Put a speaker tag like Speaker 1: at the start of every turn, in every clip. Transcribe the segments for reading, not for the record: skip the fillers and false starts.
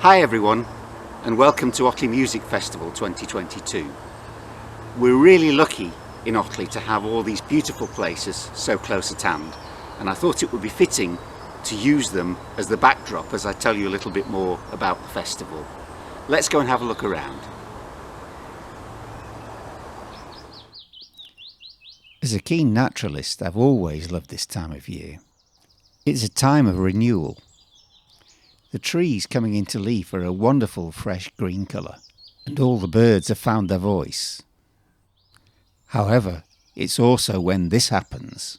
Speaker 1: Hi everyone, and welcome to Otley Music Festival 2022. We're really lucky in Otley to have all these beautiful places so close at hand, and I thought it would be fitting to use them as the backdrop as I tell you a little bit more about the festival. Let's go and have a look around. As a keen naturalist, I've always loved this time of year. It's a time of renewal. The trees coming into leaf are a wonderful fresh green colour, and all the birds have found their voice. However, it's also when this happens.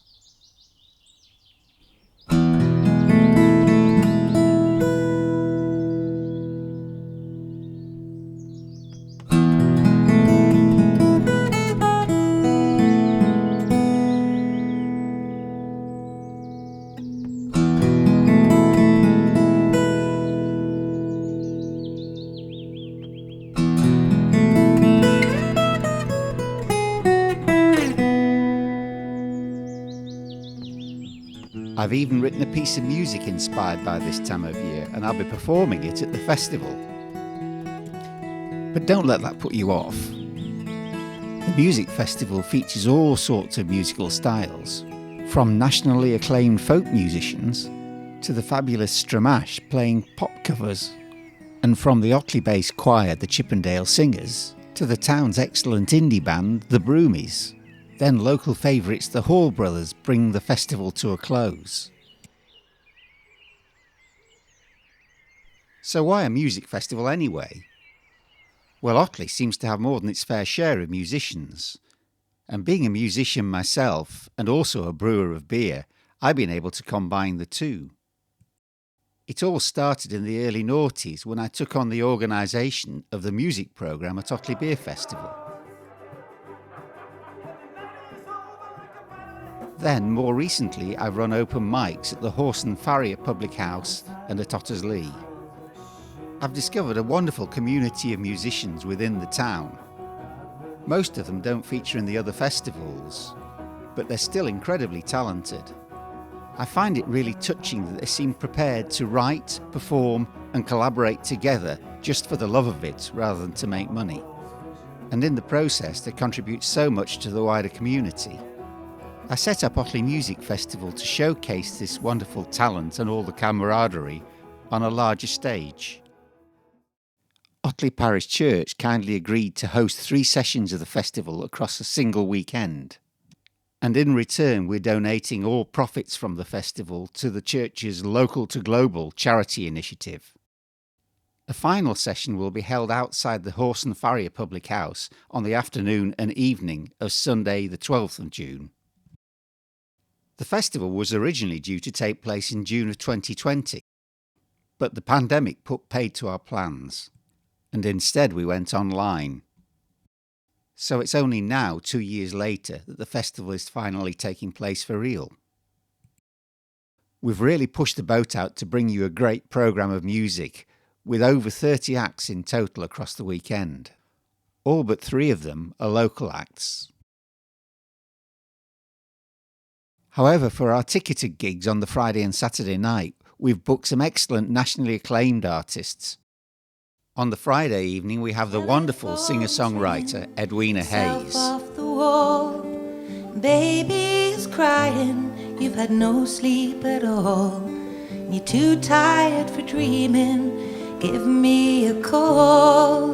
Speaker 1: I've even written a piece of music inspired by this time of year, and I'll be performing it at the festival. But don't let that put you off. The music festival features all sorts of musical styles, from nationally acclaimed folk musicians to the fabulous Stramash playing pop covers, and from the Otley-based choir the Chippendale Singers to the town's excellent indie band the Broomies. Then local favourites the Hall Brothers bring the festival to a close. So why a music festival anyway? Well, Otley seems to have more than its fair share of musicians. And being a musician myself, and also a brewer of beer, I've been able to combine the two. It all started in the early noughties when I took on the organisation of the music programme at Otley Beer Festival. Then, more recently, I've run open mics at the Horse and Farrier Public House and at Ottersley. I've discovered a wonderful community of musicians within the town. Most of them don't feature in the other festivals, but they're still incredibly talented. I find it really touching that they seem prepared to write, perform and collaborate together just for the love of it rather than to make money. And in the process they contribute so much to the wider community. I set up Otley Music Festival to showcase this wonderful talent and all the camaraderie on a larger stage. Otley Parish Church kindly agreed to host 3 sessions of the festival across a single weekend. And in return we're donating all profits from the festival to the church's Local to Global charity initiative. A final session will be held outside the Horse and Farrier Public House on the afternoon and evening of Sunday the 12th of June. The festival was originally due to take place in June of 2020, but the pandemic put paid to our plans, and instead we went online. So it's only now, 2 years later, that the festival is finally taking place for real. We've really pushed the boat out to bring you a great programme of music, with over 30 acts in total across the weekend. All but 3 of them are local acts. However, for our ticketed gigs on the Friday and Saturday night, we've booked some excellent nationally acclaimed artists. On the Friday evening, we have the wonderful singer-songwriter Edwina Hayes.
Speaker 2: Off the wall. Baby's crying, you've had no sleep at all. You're too tired for dreaming, give me a call.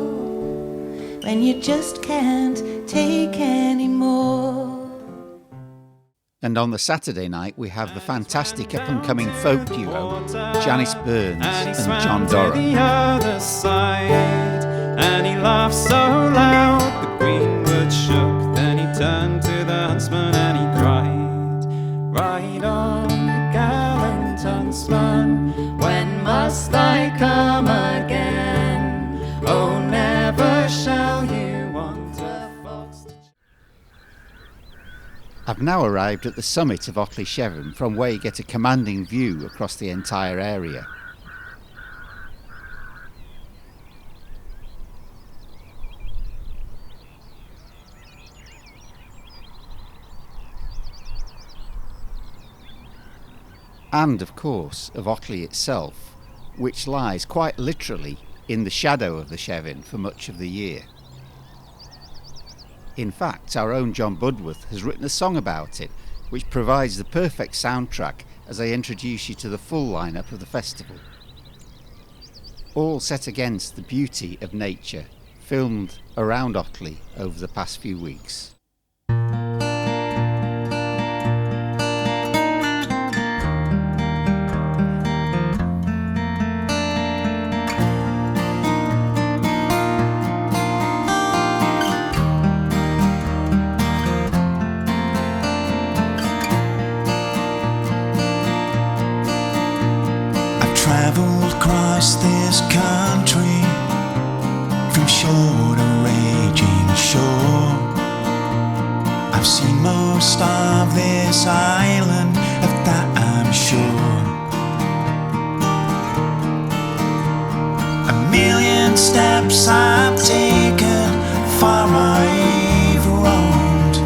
Speaker 2: When you just can't take any more.
Speaker 1: And on the Saturday night, we have the fantastic up-and-coming folk duo, Janice Burns and John Dorran.
Speaker 3: The other side, and he laughed so loud the greenwood shook. Then he turned to the huntsman and he cried, "Ride on, gallant huntsman, when must I come again? Oh, never shall you want a fox."
Speaker 1: I've now arrived at the summit of Otley Chevin, from where you get a commanding view across the entire area. And of course of Otley itself, which lies quite literally in the shadow of the Chevin for much of the year. In fact, our own John Budworth has written a song about it, which provides the perfect soundtrack as I introduce you to the full lineup of the festival. All set against the beauty of nature, filmed around Otley over the past few weeks.
Speaker 4: Traveled across this country, from shore to raging shore. I've seen most of this island, of that I'm sure. A million steps I've taken, far I've roamed.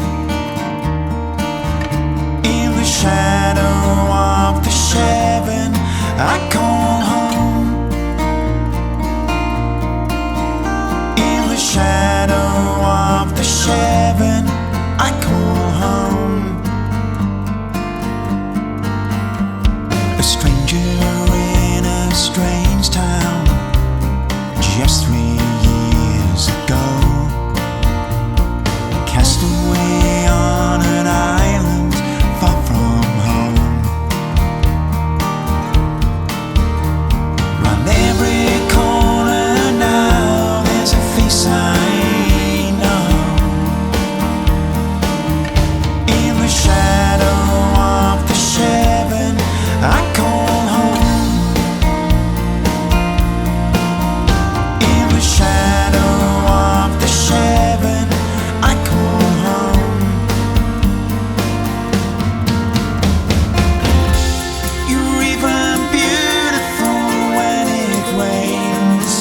Speaker 4: In the shadow of the Chevin, I call home. In the shadow of the Chevin, I call home. A stranger in a strange town, just 3 years ago. Cast away on an island far from home. Every corner now, there's a face I know. In the shadow of the Chevin, I call home. In the shadow of the Chevin, I call home. You're even beautiful when it rains.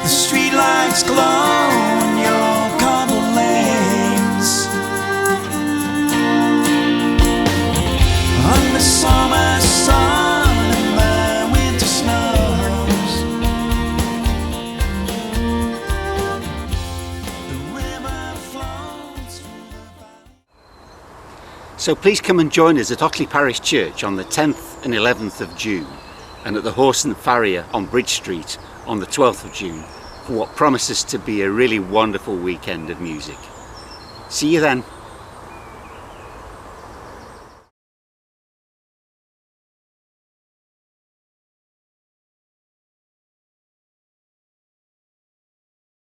Speaker 4: The streetlights glow on your cobble lanes. On the summer sun and the winter snows, the river flows through the valley.
Speaker 1: So please come and join us at Otley Parish Church on the 10th and 11th of June, and at the Horse and Farrier on Bridge Street on the 12th of June for what promises to be a really wonderful weekend of music. See you then.